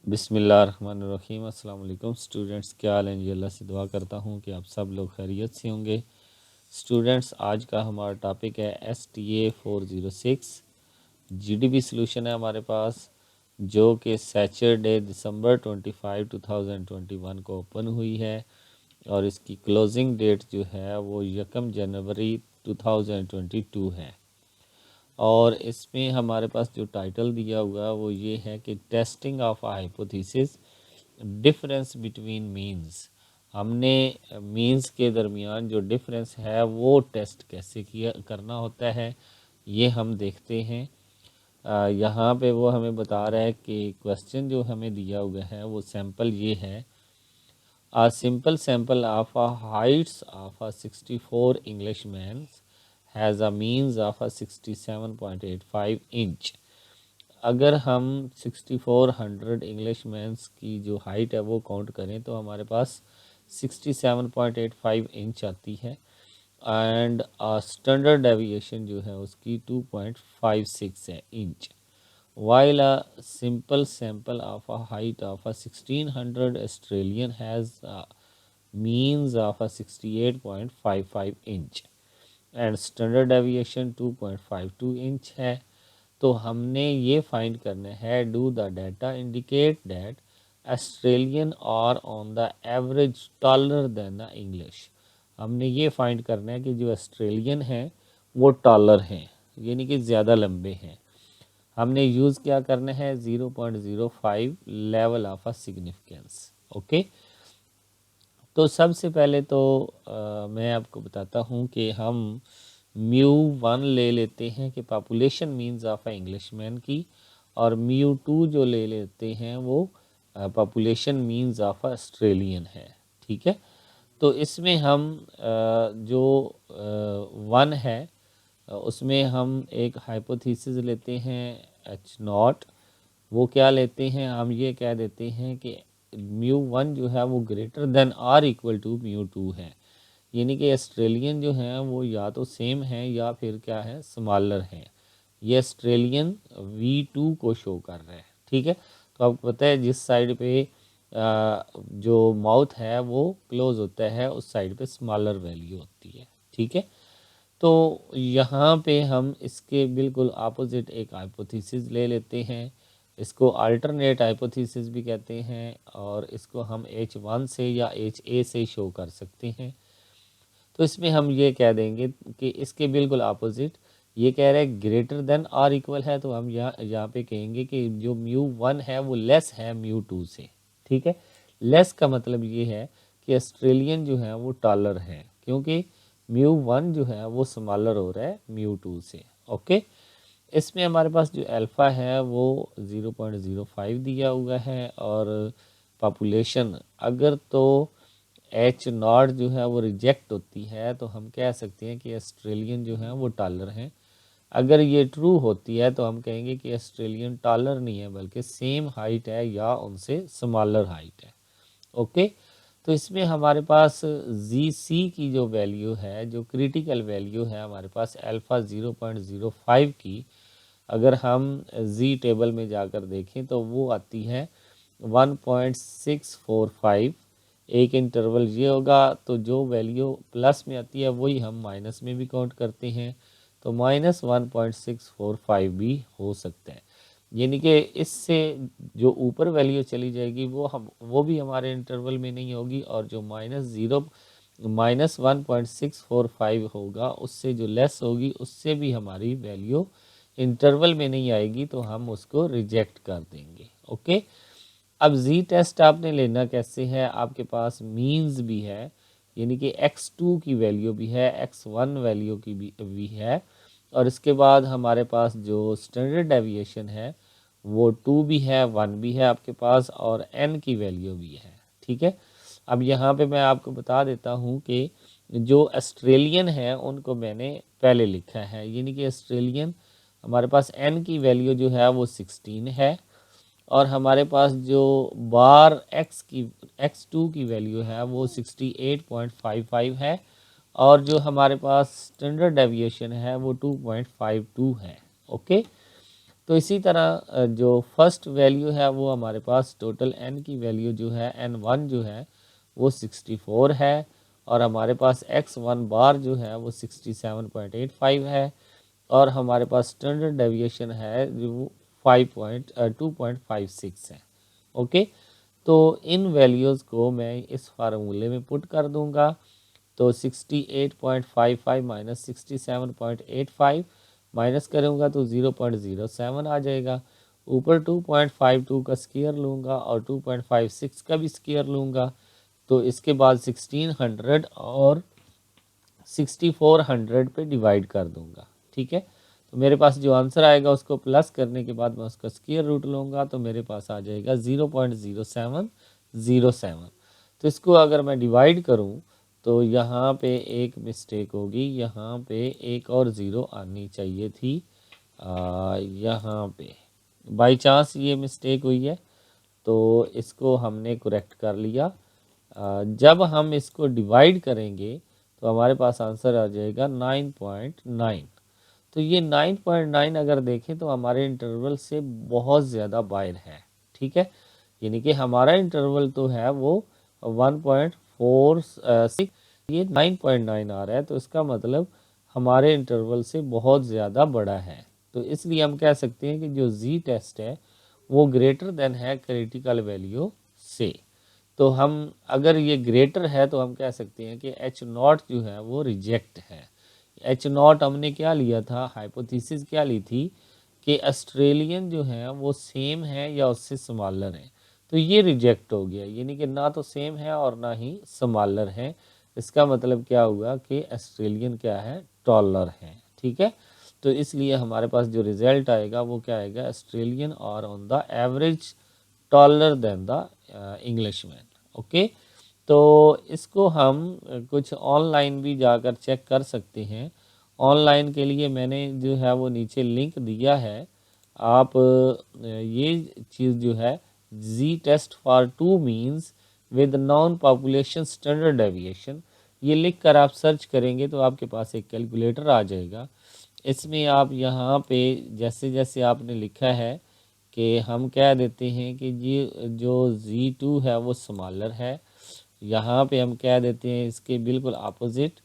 बिस्मिल्लाहिर्रहमानिर्रहीम। अस्सलाम वालेकुम स्टूडेंट्स, क्या हाल है जी। अल्लाह से दुआ करता हूँ कि आप सब लोग खैरियत से होंगे। स्टूडेंट्स, आज का हमारा टॉपिक है STA 406 GDP सॉल्यूशन है हमारे पास, जो कि सैटरडे दिसंबर 25 2021 को ओपन हुई है और इसकी क्लोजिंग डेट जो है वो 1 जनवरी 2022 है। और इसमें हमारे पास जो टाइटल दिया हुआ है वो ये है कि testing of hypothesis difference between means. हमने मीन्स के दरमियान जो डिफरेंस है वो टेस्ट कैसे किया करना होता है ये हम देखते हैं। यहाँ पे वो हमें बता रहा है कि क्वेश्चन जो हमें दिया हुआ है वो सैंपल ये है। A simple sample of a heights of a 64 Englishman has a means of a 67.85 inch. अगर हम 6400 इंग्लिशमैन्स की जो हाइट है वो काउंट करें तो हमारे पास 67.85 इंच आती है एंड स्टैंडर्ड डेविएशन जो है उसकी 2.56 है inch. While a simple sample of a height of a 1600 Australian has a means of a 68.55 inch and standard deviation 2.52 inch है। तो हमने ये फाइंड करना है, do the data indicate that Australian और on the average taller than the English. हमने ये find करना है कि जो ऑस्ट्रेलियन हैं वो टॉलर हैं, यानी कि ज़्यादा लंबे हैं। हमने यूज़ क्या करना है 0.05 level of a significance. Okay, तो सबसे पहले तो मैं आपको बताता हूँ कि हम μ1 ले लेते हैं कि population means of a Englishman की, और μ2 जो ले लेते हैं वो population means of a Australian है। ठीक है, तो इसमें हम जो 1 है उसमें हम एक हाइपोथेसिस लेते हैं H0। वो क्या लेते हैं, हम ये कह देते हैं कि μ1 जो है वो greater than or equal to μ2 है, यानी कि ऑस्ट्रेलियन जो हैं वो या तो सेम है या फिर क्या है स्मॉलर है। ये ऑस्ट्रेलियन V2 को शो कर रहा है। ठीक है, तो आपको पता है जिस साइड पे जो माउथ है वो क्लोज होता है उस साइड पे स्मॉलर वैल्यू होती है। ठीक है, तो यहाँ पे हम इसके बिल्कुल अपोजिट एक हाइपोथेसिस ले लेते हैं। इसको अल्टरनेट हाइपोथेसिस भी कहते हैं और इसको हम H1 से या HA से शो कर सकते हैं। तो इसमें हम ये कह देंगे कि इसके बिल्कुल अपोजिट ये कह रहा है ग्रेटर देन और इक्वल है, तो हम यहाँ पे कहेंगे कि जो μ1 है वो लेस है μ2 से। ठीक है, लेस का मतलब ये है कि ऑस्ट्रेलियन जो है वो टॉलर है, क्योंकि μ1 जो है वो स्मॉलर हो रहा है μ2 से। ओके, इसमें हमारे पास जो अल्फ़ा है वो 0.05 दिया हुआ है और पॉपुलेशन अगर तो H0 जो है वो रिजेक्ट होती है तो हम कह सकते हैं कि ऑस्ट्रेलियन जो है वो टॉलर हैं। अगर ये ट्रू होती है तो हम कहेंगे कि ऑस्ट्रेलियन टॉलर नहीं है बल्कि सेम हाइट है या उनसे स्मॉलर हाइट है। ओके, तो इसमें हमारे पास GC की जो वैल्यू है, जो क्रिटिकल वैल्यू है हमारे पास अल्फ़ा 0.05 की, अगर हम जी टेबल में जाकर देखें तो वो आती है 1.645। एक इंटरवल ये होगा, तो जो वैल्यू प्लस में आती है वही हम माइनस में भी काउंट करते हैं, तो -1.645 भी हो सकता है। यानी कि इससे जो ऊपर वैल्यू चली जाएगी वो भी हमारे इंटरवल में नहीं होगी, और जो -1.645 होगा उससे जो लेस होगी उससे भी हमारी वैल्यू इंटरवल में नहीं आएगी, तो हम उसको रिजेक्ट कर देंगे। ओके, अब जी टेस्ट आपने लेना कैसे है, आपके पास मीन्स भी है, यानी कि x2 की वैल्यू भी है, x1 वैल्यू की भी है, और इसके बाद हमारे पास जो स्टैंडर्ड डेविएशन है वो 2 भी है, 1 भी है आपके पास, और n की वैल्यू भी है। ठीक है, अब यहाँ पे मैं आपको बता देता हूँ कि जो ऑस्ट्रेलियन है उनको मैंने पहले लिखा है, यानी कि ऑस्ट्रेलियन हमारे पास n की वैल्यू जो है वो 16 है, और हमारे पास जो बार x2 की वैल्यू है वो 68.55 है, और जो हमारे पास स्टैंडर्ड डेविएशन है वो 2.52 है। ओके, तो इसी तरह जो फर्स्ट वैल्यू है वो हमारे पास टोटल n की वैल्यू जो है n1 जो है वो 64 है, और हमारे पास x1 बार जो है वो 67.85 है, और हमारे पास स्टैंडर्ड डेविएशन है जो 2.56 है। ओके, तो इन वैल्यूज़ को मैं इस फार्मूले में पुट कर दूंगा। तो 68.55 माइनस 67.85 माइनस करूँगा तो 0.07 आ जाएगा। ऊपर 2.52 का स्क्वायर लूँगा और 2.56 का भी स्क्वायर लूँगा, तो इसके बाद 1600 और 6400 पे डिवाइड कर दूँगा। ठीक है, तो मेरे पास जो आंसर आएगा उसको प्लस करने के बाद मैं उसका स्क्वायर रूट लूँगा, तो मेरे पास आ जाएगा 0.0707। तो इसको अगर मैं डिवाइड करूँ तो यहाँ पे एक मिस्टेक होगी, यहाँ पे एक और ज़ीरो आनी चाहिए थी, यहाँ पे बाई चांस ये मिस्टेक हुई है, तो इसको हमने करेक्ट कर लिया। जब हम इसको डिवाइड करेंगे तो हमारे पास आंसर आ जाएगा 9.9। तो ये 9.9 अगर देखें तो हमारे इंटरवल से बहुत ज़्यादा बाहर है। ठीक है, यानी कि हमारा इंटरवल तो है वो 1.46, ये 9.9 आ रहा है, तो इसका मतलब हमारे इंटरवल से बहुत ज़्यादा बड़ा है। तो इसलिए हम कह सकते हैं कि जो जी टेस्ट है वो ग्रेटर देन है क्रिटिकल वैल्यू से। तो हम अगर ये ग्रेटर है तो हम कह सकते हैं कि एच नॉट जो है वो रिजेक्ट है। एच नॉट हमने क्या लिया था, हाइपोथेसिस क्या ली थी कि ऑस्ट्रेलियन जो है वो सेम है या उससे स्मॉलर है, तो ये रिजेक्ट हो गया, यानी कि ना तो सेम है और ना ही स्मॉलर है। इसका मतलब क्या हुआ कि ऑस्ट्रेलियन क्या है, टॉलर है। ठीक है, तो इसलिए हमारे पास जो रिजल्ट आएगा वो क्या आएगा, ऑस्ट्रेलियन और on the average taller than the Englishman. Okay, तो इसको हम कुछ ऑनलाइन भी जाकर चेक कर सकते हैं। ऑनलाइन के लिए मैंने जो है वो नीचे लिंक दिया है। आप ये चीज़ जो है Z test for two means with known population standard deviation, ये लिख कर आप सर्च करेंगे तो आपके पास एक कैलकुलेटर आ जाएगा। इसमें आप यहाँ पे जैसे जैसे आपने लिखा है कि हम कह देते हैं कि ये जो Z2 है वो स्मॉलर है, यहाँ पे हम कह देते हैं इसके बिल्कुल अपोजिट।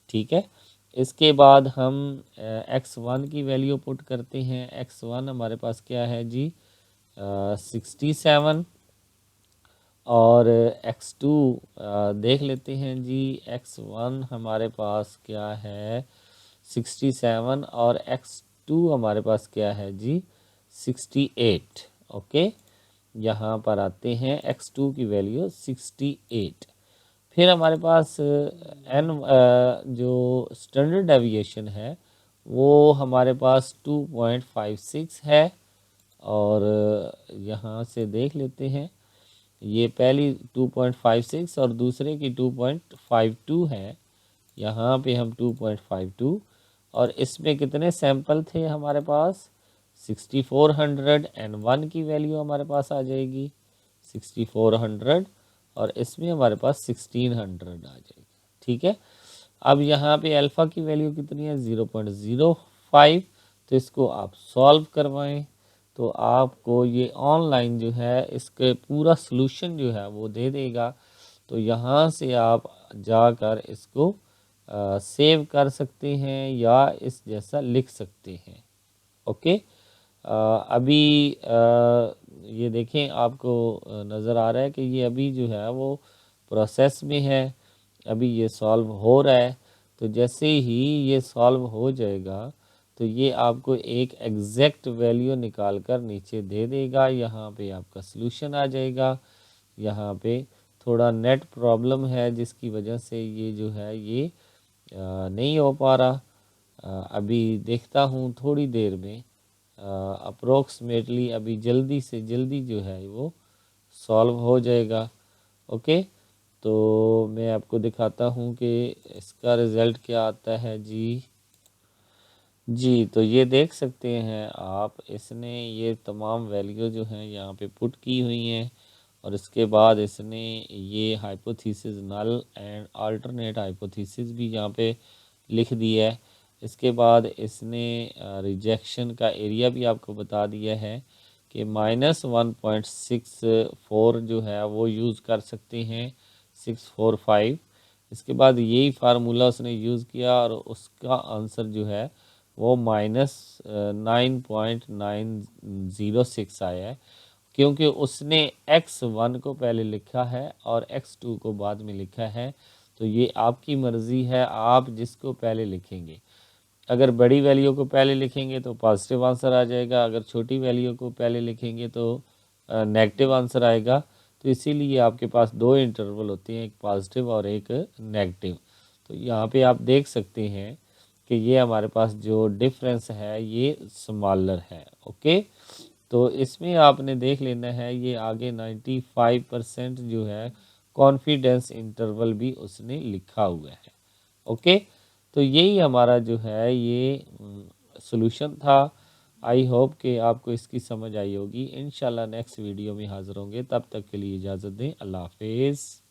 ठीक है, इसके बाद हम x1 की वैल्यू पुट करते हैं। x1 हमारे पास क्या है जी, 67, और x2 देख लेते हैं जी। x1 हमारे पास क्या है 67, और x2 हमारे पास क्या है जी 68। ओके, यहाँ पर आते हैं x2 की वैल्यू 68। फिर हमारे पास एन जो स्टैंडर्ड डेविएशन है वो हमारे पास 2.56 है, और यहाँ से देख लेते हैं ये पहली 2.56 और दूसरे की 2.52 है। यहाँ पे हम 2.52, और इसमें कितने सैंपल थे हमारे पास 6401 की वैल्यू हमारे पास आ जाएगी 6400, और इसमें हमारे पास 1600 आ जाएगी। ठीक है, अब यहाँ पे अल्फ़ा की वैल्यू कितनी है 0.05, तो इसको आप सॉल्व करवाएं तो आपको ये ऑनलाइन जो है इसके पूरा सलूशन जो है वो दे देगा। तो यहाँ से आप जाकर इसको सेव कर सकते हैं या इस जैसा लिख सकते हैं। ओके, अभी ये देखें आपको नज़र आ रहा है कि ये अभी जो है वो प्रोसेस में है, अभी ये सॉल्व हो रहा है। तो जैसे ही ये सॉल्व हो जाएगा तो ये आपको एक एग्जैक्ट वैल्यू निकाल कर नीचे दे देगा। यहाँ पे आपका सलूशन आ जाएगा। यहाँ पे थोड़ा नेट प्रॉब्लम है जिसकी वजह से ये जो है ये नहीं हो पा रहा। अभी देखता हूँ थोड़ी देर में अप्रोक्सीमेटली अभी जल्दी से जल्दी जो है वो सॉल्व हो जाएगा। ओके, तो मैं आपको दिखाता हूँ कि इसका रिज़ल्ट क्या आता है जी। जी, तो ये देख सकते हैं आप, इसने ये तमाम वैल्यू जो हैं यहाँ पे पुट की हुई हैं, और इसके बाद इसने ये hypothesis null and alternate hypothesis भी यहाँ पे लिख दी है। इसके बाद इसने रिजेक्शन का एरिया भी आपको बता दिया है कि -1.64 जो है वो यूज़ कर सकते हैं 645। इसके बाद यही फार्मूला उसने यूज़ किया और उसका आंसर जो है वो -9.906 आया है, क्योंकि उसने x1 को पहले लिखा है और x2 को बाद में लिखा है। तो ये आपकी मर्ज़ी है, आप जिसको पहले लिखेंगे। अगर बड़ी वैल्यू को पहले लिखेंगे तो पॉजिटिव आंसर आ जाएगा, अगर छोटी वैल्यू को पहले लिखेंगे तो नेगेटिव आंसर आएगा। तो इसीलिए आपके पास दो इंटरवल होते हैं, एक पॉजिटिव और एक नेगेटिव। तो यहाँ पे आप देख सकते हैं कि ये हमारे पास जो डिफरेंस है ये स्मॉलर है। ओके, तो इसमें आपने देख लेना है ये आगे 95% जो है कॉन्फिडेंस इंटरवल भी उसने लिखा हुआ है। ओके, तो यही हमारा जो है ये सॉल्यूशन था। आई होप कि आपको इसकी समझ आई होगी। इंशाल्लाह नेक्स्ट वीडियो में हाज़िर होंगे, तब तक के लिए इजाज़त दें। अल्लाह हाफिज़।